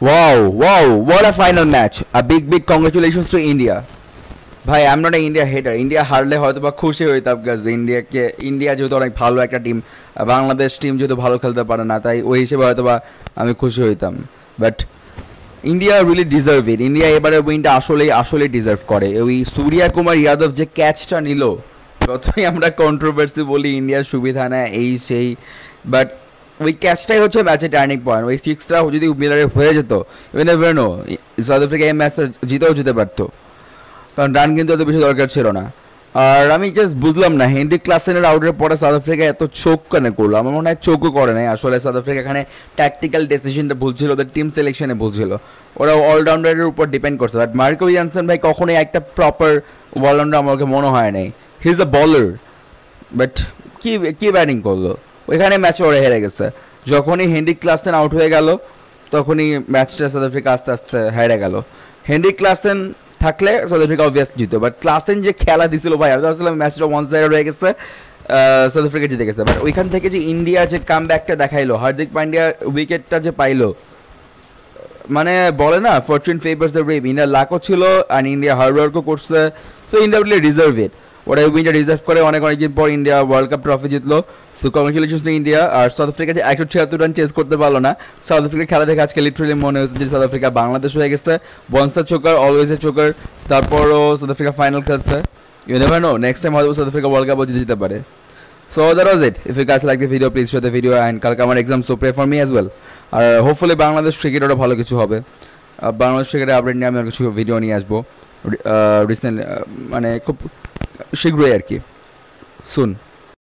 Wow, what a final match. A big congratulations to India. ভাই I am not a India হেটার, India হারলে হয়তো বা খুশি হইতাম গাছ, ইন্ডিয়া যেহেতু অনেক ভালো একটা টিম, বাংলাদেশ টিম যেহেতু ভালো খেলতে পারে না, তাই ওই হিসেবে হয়তো বা আমি খুশি হইতাম। But India really deserve it. India এবারে উইনটা আসলেই ডিজার্ভ করে। ওই সূর্যা কুমার যাদব যে ক্যাচটা নিল, যতই আমরা কন্ট্রোভার্সি বলি ইন্ডিয়ার সুবিধা নেয় এই সেই, বাট ওই ক্যাচটাই হচ্ছে ম্যাচের টার্নিং পয়েন্ট। ওই সিক্সটা যদি মিলারে হয়ে যেত, you never know, South Africa এই ম্যাচটা জিতেও যেতে পারতো, কারণ রান কিন্তু এত বেশি দরকার ছিল না। আর আমি জাস্ট বুঝলাম না হেনরিক ক্লাসেনের আউটের পরে সাউথ আফ্রিকা এত চোখ কেন করলো। আমার মনে হয় চোখও করে নাই আসলে। সাউথ আফ্রিকা এখানে ট্যাকটিক্যাল ডিসিশনটা ভুল ছিল, ওদের টিম সিলেকশনে ভুল ছিল, ওরা অলরাউন্ডারের উপর ডিপেন্ড করছে। বাট মার্কো উইলিয়ামসন ভাই কখনোই একটা প্রপার অলরাউন্ডার আমাকে মনে হয় নাই। হি ইজ আ বলার, বাট কি ব্যাটিং করলো ওইখানে, ম্যাচে ওরা হেরে গেছে। যখনই হেনরিক ক্লাসেন আউট হয়ে গেল তখনই ম্যাচটা সাউথ আফ্রিকা আস্তে আস্তে হেরে গেল। হেনরিক ক্লাসেন থাকলে সাউথ আফ্রিকা অবভিয়াসলি জিতো, বাট ক্লাসেন যে খেলা দিছিল ভাই, আমি ভাবছিলাম ম্যাচটা 1-0 হয়ে গেছে, সাউথ আফ্রিকা জিতে গেছে। বাট ওইখান থেকে যে ইন্ডিয়া যে কাম ব্যাকটা দেখাইলো, হার্দিক পান্ডিয়া উইকেটটা যে পাইলো, মানে বলে না ফরচুন ফেভার্স দ্য ব্রেভ, ইন্ডিয়ার লাকও ছিল আর ইন্ডিয়া হার্ড ওয়ার্কও করছে। So India will deserve it, ওরা উইনটা ডিজার্ভ করে। অনেকদিন পর ইন্ডিয়া ওয়ার্ল্ড কাপ ট্রফি জিতলো, সো কংগ্রেচুলেশনস টু ইন্ডিয়া। আর সাউথ আফ্রিকা যে 176 রান চেস করতে পারলো না, সাউথ আফ্রিকার খেলা দেখে আজকে লিটারালি মনে হয়েছে যে সাউথ আফ্রিকা বাংলাদেশ হয়ে গেছে। বনসা চোকার, অলওয়েজ এ চোকার, তারপরও সাউথ আফ্রিকা ফাইনাল খেলছে। You never know, next time হয়তো সাউথ আফ্রিকা ওয়ার্ল্ড কাপও জিতে যেতে পারে। So that was it. If you guys like the video, please share the video, and কালকে আমার exam, so pray for me as well. আর hopefully Bangladesh cricket ওটা ভালো কিছু হবে। বাংলাদেশ ক্রিকেটের আপডেট নিয়ে আমি আর কিছু ভিডিও নিয়ে আসবো রিসেন্টলি, মানে খুব শীঘ্রই আর কি, সুন।